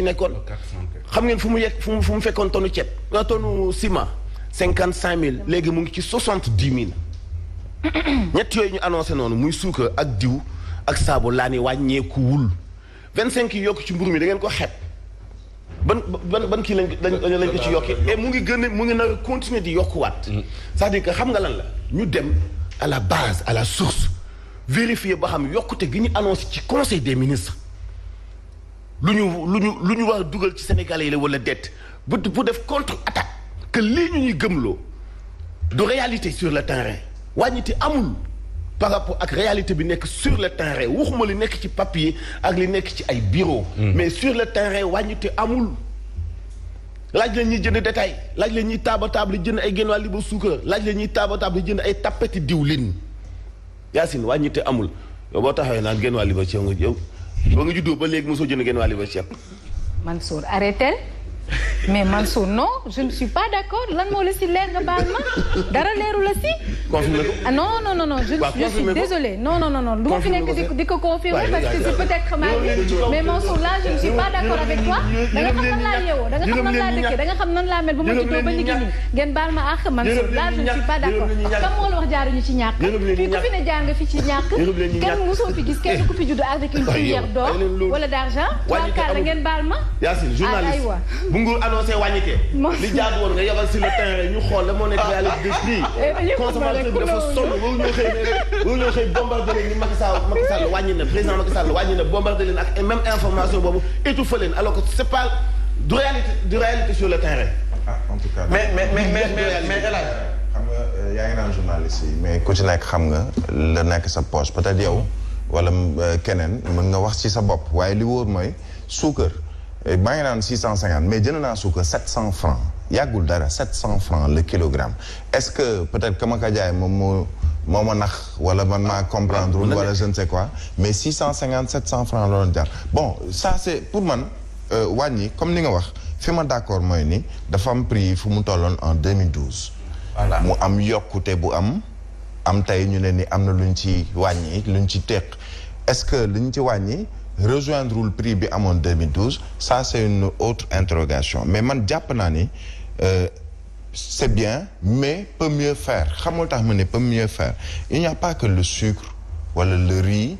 nekkoon. xam ngeen fu mu yegg fu mu fekkoon tonnu ceeb. tonnu ciment 55 000 léegi mu ngi ci 70 000. ñett yooyu ñu annoncé noonu muy suukar ak diw ak saabu laa ni wàññeekuwul 25 yi yokk ci mburu mi da ngeen ko xeeb. ban kii lañ ko ci yokki et mu ngi nar a continuer di yokkuwaat. c'est-à-dire que xam nga lan la ñu dem à la base à la source vérifier ba xam yokkute gi ñu annoncé ci conseil des ministres lu ñu war a dugal ci Sénégalais yi la wala dette bu def contre attaque que lii ñu ñuy gëmloo du réalité sur le terrain wàññite amul par rapport ak réalité bi nekk sur le terrain waxuma li nekk ci papier ak li nekk ci ay bureau mais sur le terrain wàññite amul laaj la ñuy jënd détail laaj la ñuy taaba jënd ay génn wàll li ba suukar laaj la ñuy taaba jënd ay tappeti diwlin Yacine wàññite amul yow boo taxawee naan génn wàll li ba ceeb nga yow ba nga juddoo ba léegi mosoo jënd génn wàll li ba ceeb. Mansour arrêtez. mais Mansour non je ne suis pas d'accord lan moo la si leer nga baal ma dara leeru la si. confirmé ko ah non je suis désolée non du ma fi nekk di ko confirmer parce que c'est peut-être ma vie mais Mansour là je ne suis pas d'accord avec toi da nga xam nan laa yeewoo da nga xam nan laa dëkkee da nga xam nan laa mel ba ma juddoo ba léegi nii ngeen baal ma àq Mansour là je ne suis pas d'accord kam moo la wax jaaruñu ci ñàkk fii ku fi ne jaar nga fi ci ñàkk kenn mosoo fi gis kenn ku fi judd avec une cuillère d'or wala d'argent trois la ngeen baal ma Yacine journaliste bu nguur annoncé wàññite li jaadu woon nga yabal si le terrain ñu xool la moo nekk réalité des prix consommateur bi dafa sonn waru ñoo xëy bombardé leen ni Macky Sall wàññi na président Macky Sall wàññi na bombardé leen ak même information boobu étouffé leen alors que c'est pas du réalité sur le terrain. En tout cas mais El Hadj xam nga yaa ngi naan journaliste yi mais ku ci nekk xam nga la nekk sa poche peut-être yow wala keneen mën nga wax ci sa bopp waaye li wóor mooy suukar maa ngi naan 650 mais jënd naa suukar 700 francs yàggul dara 700 francs le kilogramme est-ce que peut-être que ma ko jaay moom moo ma nax wala man maa comprendre wala je ne sais quoi mais 650 700 francs la doon jar bon ça c'est pour man wàññi comme ni nga wax fi ma d'accord mooy ni dafa am prix fu mu tolloon en 2012 voilà mu am yokkute bu am tey ñu ne ni am na luñ ci wàññi luñ ci teq est-ce que luñ ci wàññi rejoindre le prix bi amoon 2012 ça c'est une autre interrogation mais man jàpp naa ni c'est bien mais peut mieux faire xamul tax ma ne peut mieux faire il n'y a pas que le sucre wala le riz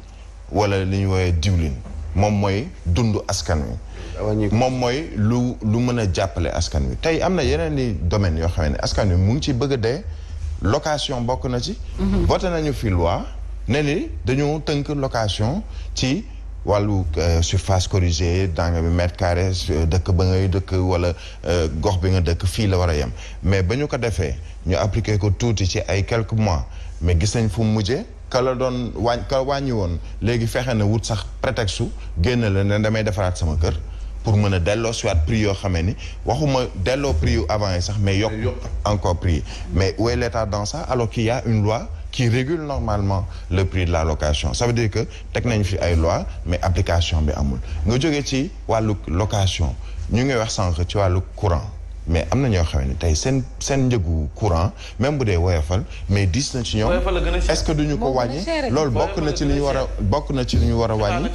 wala li ñu woowee diwlin moom mooy dundu askan wi moom mooy lu mën a jàppale askan wi tey am na yeneen i domaines yoo xam ne askan wi mu ngi ci bëgg a dee location bokk na ci voté nañu fi loi ne ni dañoo tënk location ci wàllu surface corrigée danga bi mètre carré dëkk ba ngay dëkk wala gox bi nga dëkk fii la war a yem mais ba ñu ko defee ñu appliqué ko tuuti ci ay quelques mois mais gis nañ fu mu mujjee ka wàññi woon léegi fexe na wut sax prétexte su génn la ne damay defaraat sama kër pour mën a delloo soit prix yoo xamee ni waxuma delloo prix yu avant yi sax mais yokk encore prix mais où est l'État dans ça alors qu'il y a une loi qui régule normalement le prix de la location ça veut dire que teg nañ fi ay loi mais application bi amul nga jógee ci wàllu location ñu ngi wax sànq ci wàllu courant mais am na ñoo xam ne tey seen njëgu courant même bu dee woyofal mais dis na ci ñoom est-ce que duñu ko wàññi loolu bokk na ci li ñu war a wàññi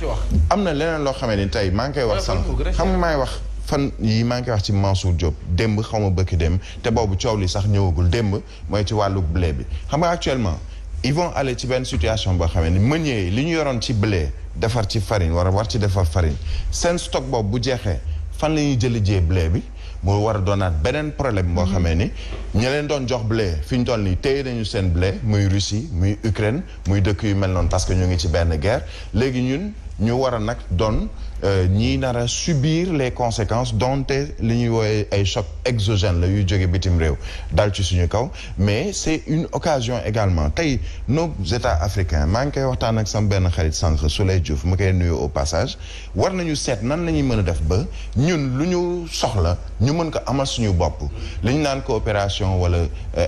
am na leneen loo xam ne tey maa ngi koy wax sànq xam nga maay wax fan yi maa ngi koy wax ci Mansour Diop démb xaw ma bëkki démb te boobu coow li sax ñëwagul démb mooy ci wàllu blé bi xam nga actuellement ils vont aller ci benn situation boo xam ne meunier yi li ñu yoroon ci blé defar ci farine war ci defar farine seen stock boobu bu jeexee fan la ñuy jëli jee blé bi mu war a doonaat beneen problème boo xamee ni ñi leen doon jox blé fi ñu toll nii téye nañu seen blé muy Russie muy Ukraine muy dëkk yu mel noonu parce que ñu ngi ci benn guerre léegi ñun ñu war a nag doon ñii nar a subir les conséquences donte li ñuy woowee ay choc exogène la yuy jóge bitim réew dal ci suñu kaw mais c'est une occasion également tey nos états africains maa ngi koy waxtaan ak sama benn xarit sànq Souley Diouf mu koy nuyu au passage war nañu seet nan la ñuy mën a def ba ñun lu ñu soxla ñu mën ko amal suñu bopp li ñu naan coopération wala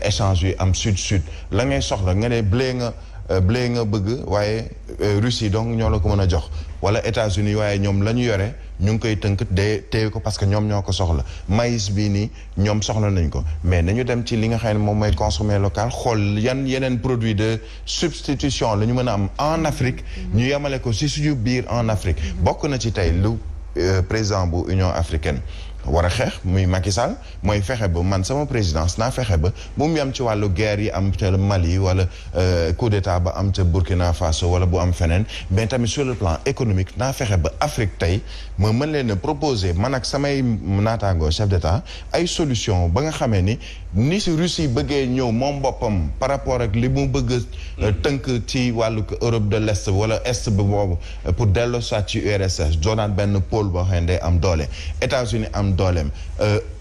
échange yu am sud-sud la ngay soxla nga ne blé nga bëgg waaye Russie donc ñoo la ko mën a jox wala États-Unis waaye ñoom la ñu yore ñu ngi koy tënk téye ko parce que ñoom ñoo ko soxla maïs bii nii ñoom soxla nañ ko mais nañu dem ci li nga xam ne moom mooy consommer local xool yeneen produit de substitution la ñu mën a am en Afrique ñu yemale ko si suñu biir en Afrique bokk na ci tey lu président bu Union africaine war a xeex muy Macky Sall mooy fexe ba man sama présidence naa fexe ba bu mu yam ci wàllu guerre yi am ca Mali wala coup d'état ba am ca Burkina Faso wala bu am feneen mais tamit sur le plan économique naa fexe ba Afrique tey ma mën leen a proposer man ak samay naataangoo chef d'état ay solution ba nga xamee ni si Russie bëggee ñëw moom boppam par rapport ak li mu bëgg tënk ci wàllu Europe de l'Est wala Est bi boobu pour dellu soit ci URSS doonaat benn pôle boo xam ne day am doole États-Unis am dooleem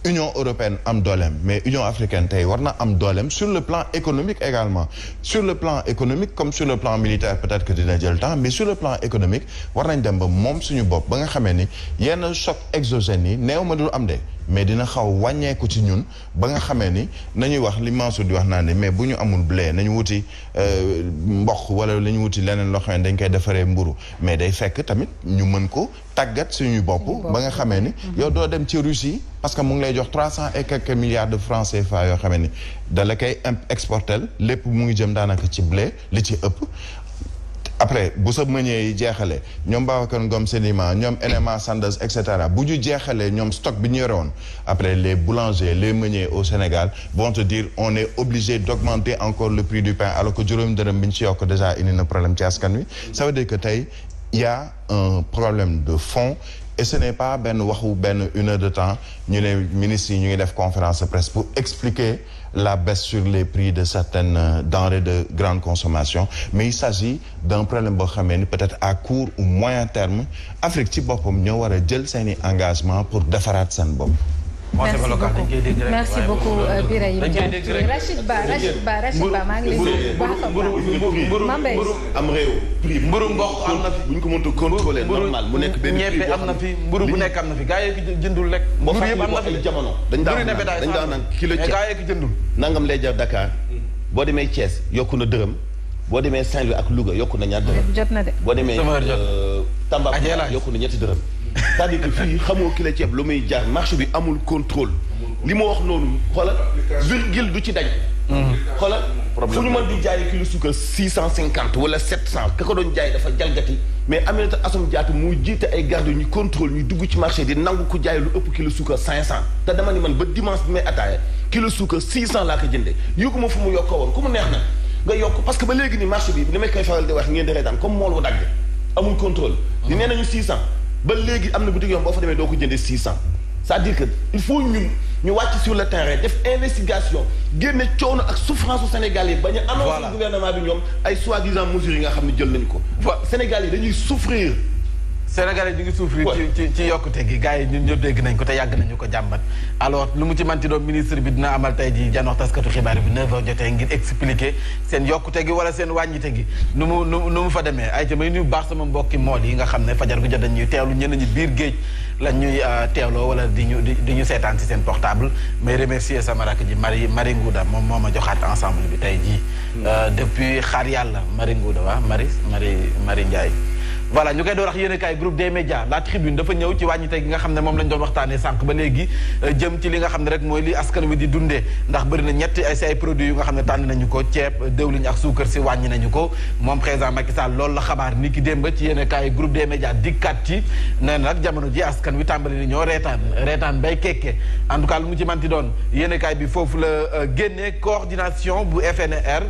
Union européenne am dooleem mais Union africaine tey war na am dooleem sur le plan économique également sur le plan économique comme sur le plan militaire peut-être que dina jël temps mais sur le plan économique war nañ dem ba moom suñu bopp ba nga xamee ni yenn choc exogènes yi néew ma dul am de mais dina xaw wàññeeku ci ñun ba nga xamee ni nañuy wax li Mansour di wax naa ne mais bu ñu amul blé nañu wuti mboq wala la ñu wuti leneen loo xam ne dañ koy defaree mburu mais day fekk tamit ñu mën ko tàggat suñu bopp ba nga xamee ni yow doo dem ci Russie parce que mu ngi lay jox 300 et quelques milliards de francs CFA yoo xamee ni da la koy exportel lépp mu ngi jëm daanaka ci blé li ci ëpp après bu sa meññee yi jeexalee ñoom Babacar Ngom Sedima ñoom NMA Sandoz et cetera bu ñu jeexalee ñoom stock bi ñu yore woon après les boulangers les meuniers au Sénégal vont te dire on est obligé d'augmenter encore le prix du pain alors que juróomi dërëm bi ñu ci yokk déjà indi na problème ci askan wi ça veut dire que tey il y a un problème de fond et ce n'est pas benn waxu benn 1 heure de temps ñu ne ministres yi ñu ngi def conférence de presse pour expliquer la baisse sur les prix de certaines denrées de grande consommation mais il s'agit d'un problème boo xamee ni peut-être à court ou moyen terme Afrique ci boppam ñoo war a jël seeni engagement pour defaraat seen bopp. merci beaucoup Birahim Ndiaye Rachid Ba maa ngi lay nuyu bu baax a baax Mambey am réew prix mburu mboq am na fi bu ñu ko mënta contrôler normal mu nekk benn prix ñebe am na fi mburu bu nekk am na fi gaa yi ki jëndul rek mburu yëpp am na fi jamono dañ daan naan kilo ceeb gaa yi ki jëndul nangam lay jar Dakar boo demee Thiès yokku na dërëm boo demee Saint-Louis ak Louga yokku na ñaar dërëm jot na de boo demee Tamba yokku na ñetti dërëm c'est-à-dire que fii xamoo kilo ceeb lu muy jaar marché bi amul contrôle li ma wax noonu xoolal virgule du ci dañ xoolal fu ñu mën di jaay kilo suukar 650 wala 700 ka ko doon jaay dafa jalgati mais Aminata Assome Diatta muy jiite ay garde ñu contrôle ñu dugg ci marché di nangu ko jaay lu ëpp kilo suukar 500 te dama ni man ba dimanche bi may ataaya kilo suukar 600 laa ko jëndee yëguma fu mu yokkoo woon ku mu neex na nga yokk parce que ba léegi ni marché bi li may koy faral di wax ngeen di reetaan comme mool wu dagg amul contrôle di nee nañu 600 ba léegi am na boutique yoon boo fa demee doo ko jëndee 600 c'est-à-dire que il faut ñun ñu wàcc sur le terrain def investigation génne coono ak souffrance su Sénégal yi bañ a annoncer gouvernement bi ñoom ay soi-disant mesures yi nga xam ne jël nañu ko Sénégal yi dañuy souffrir Sénégalais ñu ngi souffrir ci yokkute gi gars yi ñun ñëpp dégg nañ ko te yàgg nañu ko jàmbat alors lu mu ci manti doon ministre bi dina amal tey ji janox taskatu xibaar bi 9h jotee ngir expliquer seen yokkute gi wala seen wàññite gi nu mu fa demee ay ca may nuyu baax sama mbokki mool yi nga xam ne fajar gu jot dañuy teewlu ñenn ñi biir géej lañ ñuy teewloo wala di ñu seetaan ci seen portable may remercier sama rakk ji Marie Ngouda moom moo ma joxaat ensemble bi tey jii depuis xaar yàlla Marie Ngouda waa Marie Ndiaye voilà ñu koy door wax yéen kaay groupe des médias la tribune dafa ñëw ci wàññite gi nga xam ne moom lañ doon waxtaanee sànq ba léegi jëm ci li nga xam ne rek mooy li askan wi di dundee ndax bëri na ñetti ay produits yu nga xam ne tànn nañu ko ceeb dëwliñ ak suukar si wàññi nañu ko moom président Macky Sall loolu la xabaar ni ki démb ci yéen kaay groupe des médias dikkaat ci nee na nag jamono ji askan wi tàmbali ni ñoo reetaan bay kekke en tout cas lu mu ci manti doon yéen kaay bi foofu la génnee coordination bu FNR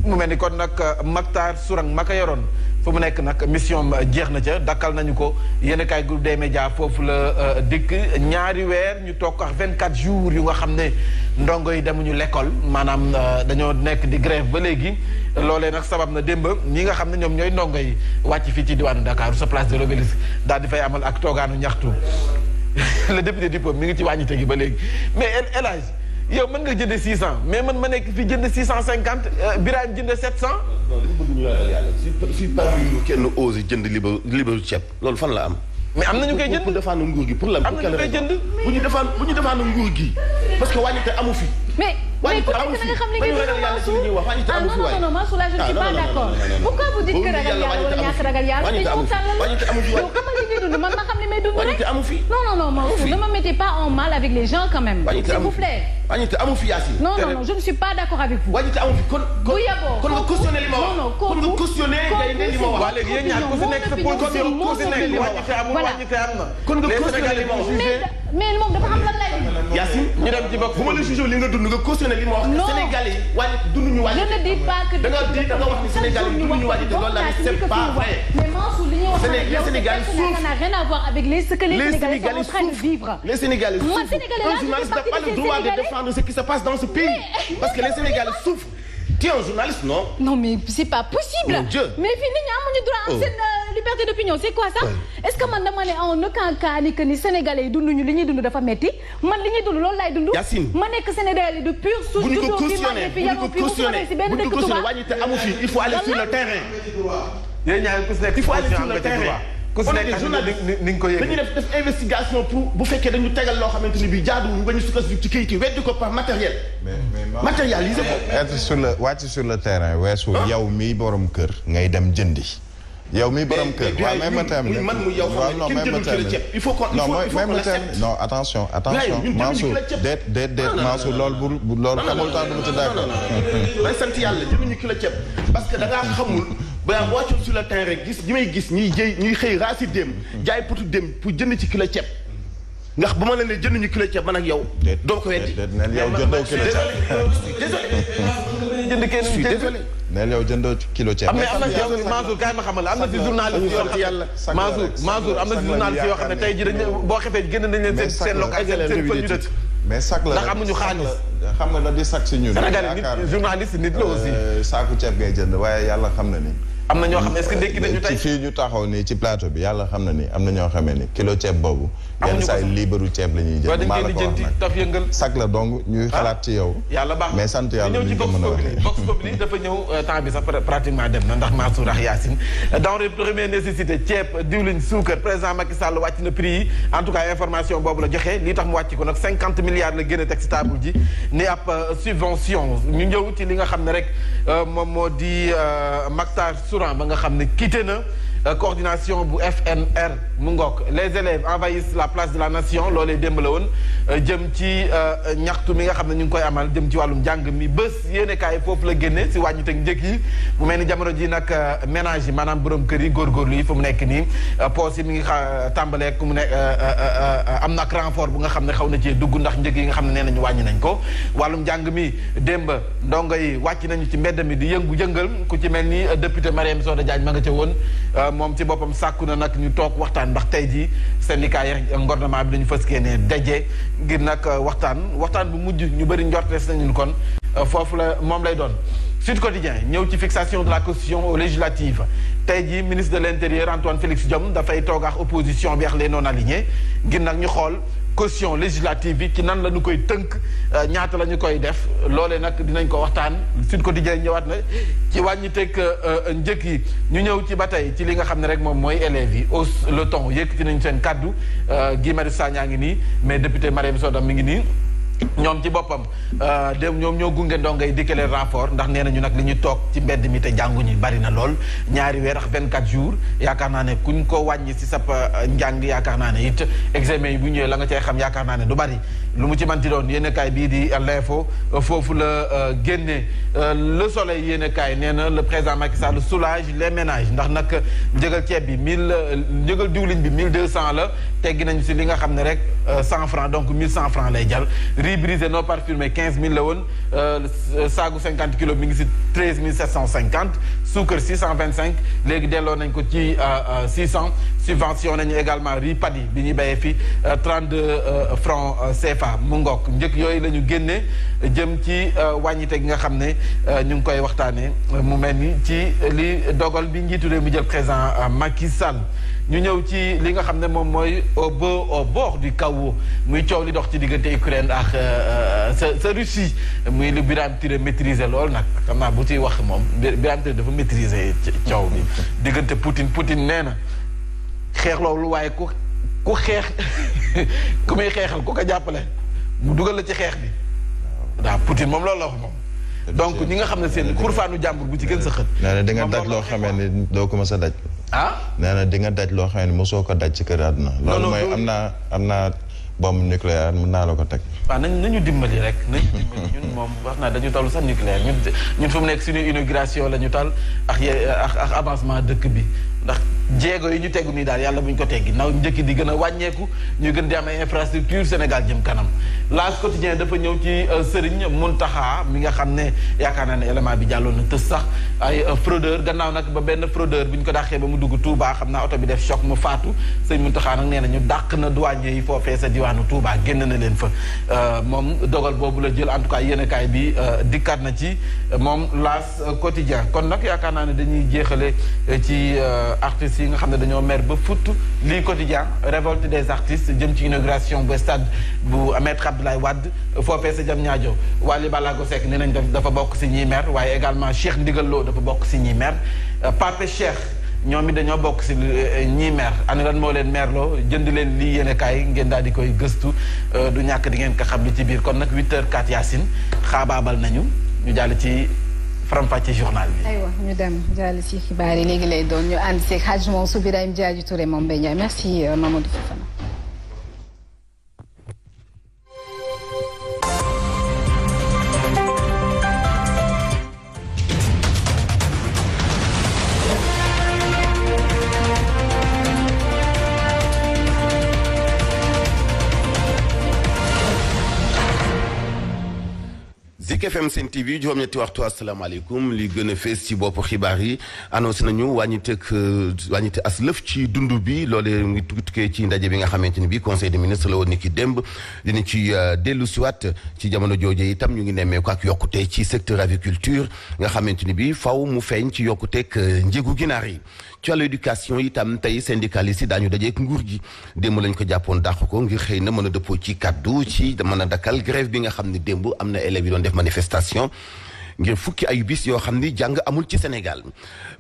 mu mel ni kon nag Mactar Sourang ma ko yoroon fu mu nekk nag mission jeex na ca dakkal nañu ko yéen kaay groupe des médias foofu la dikk ñaari weer ñu toog ak 24 jours yu nga xam ne ndongo yi demuñu l'école maanaam dañoo nekk di grève ba léegi loolee nag sabab na démb ñi nga xam ne ñoom ñooy ndongo yi wàcc fii ci diwaanu Dakar sa place de l'Obélisque daal di fay amal ak toogaanu ñaxtu le député du peuple mi ngi ci wàññite gi ba léegi mais El Hadj yow mën nga jënd 600 mais man ma nekk fi jënd 650 Birahim jënd 700. non dañu bëgg ñu ragal yàlla si parmi kenn ose jënd libre ceeb loolu fan la am. mais am na ñu koy jënd pour défendre nguur gi pour la. am na ñu koy jënd bu ñu défendre nguur gi parce que wàññite amu fi. mais mais ku nekk da nga xam li ngay dund Mansour. Ah non Mansour là je ne suis pas d'accord. Pourquoi vous dites que ragal yàlla wala ñàkk ragal yàlla mais ñu tàllal la yow xamal li ngay dund man ma xam li may dund rek. Non Mansour ne me mettez pas en mal avec les gens quand même. S'il vous plaît. amu fi Yacine. Non je ne suis pas d'accord avec vous. amu fi kon nga cautionné li ma wax. Non kon nga cautionné li ma wax. waa léegi yéen ñaar ku si nekk sa position ku si nekk li wàññi fi amul wàññi fi am na. kon nga cautionné li ma wax. mais moom dafa xam lan lay dund. Yacine ñu dem ci bopp bu ma la jugé li nga dund nga cautionné li ma wax. Sénégalais yi wàññi dunduñu wàññi. Je ne dis pas que da nga wax ni Sénégalais yi dunduñu wàññi te loolu la c'est pas vrai. Mais Mansour li ñuy wax les Sénégalais ça n'a rien à voir avec ce que les Sénégalais sont en train de vivre. Les Sénégalais souffrent. Un journaliste n'a pas le droit de défendre ce qui se passe dans ce pays. Parce que les Sénégalais souffrent. Tu es un journaliste, non? Non, mais c'est pas possible. Mon Dieu. Mais fini, amuñu droit am seen liberté d'opinion. C'est quoi ça? Est-ce que man dama ne en aucun cas ni que ni Sénégalais yi dunduñu li ñuy dund dafa metti man li ñuy dund loolu laay dund. Yacine ma nekk Sénégalais de pure souche. bu ñu ko cautionné amu fi il faut aller sur le terrain. yéen ñaar ku si nekk il faut aller sur le terrain. ku si nekk ni nga ko yëgee dañuy def investigation pour bu fekkee dañu tegal loo xamante ni bii jaaduwul ba ñu sukkandiku ci kayit yi weddi ko par matériel. matérialisé ko. être sur le wàcc sur le terrain weesu yow mii borom kër ngay dem jëndi. yow mii borom kër waaw même ma terminer man mu yow xam ne kenn jëndul kilo ceeb il faut qu'on non attention Mansour déet Mansour loolu xamul tax dama ci d'accord. may sant yàlla jënduñu kilo ceeb parce que da ngaa xamul. ba wàccoon sur le terrain rek ñuy gis ñuy xëy raasi dem jaay potu dem pour jënd ci kilo ceeb ndax bu ma la nee jënduñu kilo ceeb man ak yow. doo ko weddi yow jëndoo kilo ceeb. désolé. neel yow jëndoo kilo ceeb. am na Mansour kaay ma xamal la am na si journaliste yoo xam ne Mansour am na si journaliste yoo xam ne tey jii dañ boo xefee génn nañ leen seen localité seen fël ñu dëtt mais sac la ndax amuñu xaalis xam nga la di sac si ñun. Sénégal nit journaliste nit la aussi. saaku ceeb ngay jënd waaye yàlla xam na ni. am na ñoo xam ne est-ce que ndekki nañu tey fii ñu taxaw nii ci plateau bi yàlla xam na ni am na ñoo xamee ni kilo ceeb boobu. yenn saa yi liibaru ceeb la ñuy jënd. maa la ko wax nag sac la donc ñuy xalaat ci yow. yàlla baax mais sant yàlla ñëw ci Vox Populi dafa ñëw temps bi sax pratiquement dem na ndax Mansour ak Yacine. denrée première nécessité ceeb diwlin suukar président Macky Sall wàcc na prix yi en tout cas information boobu la joxe lii tax mu wàcc ko nag 50 milliards la génne teg ci table ji ni ab subvention ñu ñëw ci li nga xam ne rek moom moo di Mactar Souran ba nga xam ne quitté na coordination bu FNR mu ngook les élèves envahissent la place de la nation loolee démb la woon jëm ci ñaxtu mi nga xam ne ñu ngi koy amal jëm ci wàllum njàng mi bés yéenekaay foofu la génne si wàññi teg njëkk yi mu mel ni jamono ji nag ménage yi maanaam borom kër yi góorgóorlu yi fu mu nekk nii poos yi mi ngi tàmbalee ku mu nekk am na ak renfort bu nga xam ne xaw na cee dugg ndax njëkk yi nga xam ne nee nañu wàññi nañ ko wàllum njàng mi démb ndongo yi wàcc nañu ci mbedd mi di yëngal ku ci mel ni député Marième Soda Diagne ma nga ca woon moom ci boppam sàkku na nag ñu toog waxtaan ndax tey jii syndicat yi ngornement bi dañu fas yéene daje ngir nag waxtaan bu mujj ñu bëri njortees nañu kon foofu la moom lay doon. Sud Quotidien ñëw ci fixation de la caution aux législatives tey jii ministre de l'intérieur Antoine Félix Diome dafay toog ak opposition bi ak les non alignés ngir nag ñu xool caution législative bi ci nan la ñu koy tënk ñaata la ñu koy def loolee nag dinañ ko waxtaan Sud Quotidien ñëwaat na ci wàññi teg njëkk yi ñu ñëw ci ba tey ci li nga xam ne rek moom mooy élèves yi au le ton yëkkati nañ seen kaddu Guy Marius Sagna ngi nii mais député Marième Soda mi ngi nii ñoom ci boppam dem ñoom ñoo gunge ndongay dikkale renfort ndax nee nañu nag li ñu toog ci mbedd mi te jànguñu bari na lool ñaari weer ak 24 jours yaakaar naa ne kuñ ko wàññi si sa njàng yaakaar naa ne it examen yi bu ñëwee la nga cay xam yaakaar naa ne du bari lu mu ci manti doon yéenekaay bii di l'info foofu la génne le soleil yéenekaay nee na le président Macky Sall soulage les ménages ndax nag njëgal ceeb bi njëgal diwlin bi 1200 la teggi nañu si li nga xam ne rek 100 francs donc 1100 francs lay jar riz brisé non parfumé 15000 la woon saagu 50 kilos mi ngi si 13750 suukar 625 léegi delloo nañ ko ci 600 subvention nañu également riz paddy bi ñuy béyee fi 32 francs CFA mu ngook njëkk yooyu la ñu génne jëm ci wàññite gi nga xam ne ñu ngi koy waxtaanee mu mel ni ci li dogal bi njiitu réew mi jël président Macky Sall ñu ñëw ci li nga xam ne moom mooy au bord du chaos muy coow li dox ci diggante Ukraine ak sa Russie muy li Birame Touré maîtriser lool nag xam naa bu ciy wax moom Birame Touré dafa maîtriser coow bi diggante Poutine nee na xeex loolu waaye ku xeex ku muy xeexal ku ko jàppale mu dugal la ci xeex bi waaw Poutine moom loolu la wax moom. donc ñi nga xam ne seen xurfaanu jàmbur bu ci gën sa xët. nee na di nga daj loo xamee ni doo ko mës a daj. nee na di nga daj loo xamee ni mosoo ko daj ci kër àdduna. loolu mooy am naa bombe nucléaire mën naa la ko teg. waaw nañu dimbali rek nañu dimbali ñun moom wax naa dañu toll sax nucléaire ñun fu mu nekk suñu inauguration la ñu tal ak avancement dëkk bi ndax jéego yi ñu tegu nii daal yàlla buñ ko teggi naw njëkk di gën a wàññeeku ñu gën di am ay infrastructure Sénégal jëm kanam L'As Quotidien dafa ñëw ci Serigne Mountakha mi nga xam ne yaakaar naa ne élément bi jàlloon na tës sax ay fraudeur gannaaw nag ba benn fraudeur bi ñu ko dàqee ba mu dugg Touba xam naa oto bi def choc mu faatu Serigne Mountakha nag nee na ñu dàq na douanier yi foofee sa diwaanu Touba génn na leen fa moom dogal boobu la jël en tout cas yéenekaay bi dikkaat na ci moom L'As Quotidien kon nag yaakaar naa ne dañuy jeexale ci artistes yi nga xam ne dañoo mer ba futt lii Quotidien révolte des artistes jëm ci inauguration bu stade bu Maître Abdoulaye Wade foofee sa jam ñaajo Wally Ballago Seck nee nañ dafa bokk si ñiy mer waaye également Cheikh Ndigal Lo dafa bokk si ñiy mer Pape Cheikh ñoom it dañoo bokk si ñiy mer ani lan moo leen merloo jënd leen lii yéene kaay ngeen daal di koy gëstu du ñàkk di ngeen ko xam li ci biir kon nag 8h04 Yacine xaabaabal nañu ñu jàll ci faram-fàcce journal bi. aywa ñu dem jàll ci xibaar yi léegi lay doon ñu ànd seeg Hadj Mansour Birahim Diadji Touré moom Mbaye Ndiaye merci Mamadou Fofana. Zik FM Sen TV juróom-ñetti waxtu asalaamaaleykum li gën a fees ci bopp xibaar yi annoncé nañu wàññite as lëf ci dund bi loolee ngi tukkee ci ndaje bi nga xamante ni bi conseil des ministres la woon ni ki démb dina ci dellu siwaat ci jamono jooje itam ñu ngi nemmeeku ak yokkute ci secteur aviculture nga xamante ni bi faw mu feeñ ci yokkuteeg njëgu ginaar yi ci wàllu éducation itam tey syndicalistes yi daañu dajeek nguur gi démb lañ ko jàppoon dàq ko ngir xëy na mën a dëppoo ci kaddu ci mën a dakkal grève bi nga xam ne démb am na élèves yi doon def manifestation ngir fukki ayu bis yoo xam ni jàng amul ci Sénégal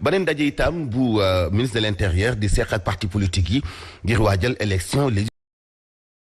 beneen daje itam bu ministre de l'intérieur di seq ak parti politique yi ngir waajal élection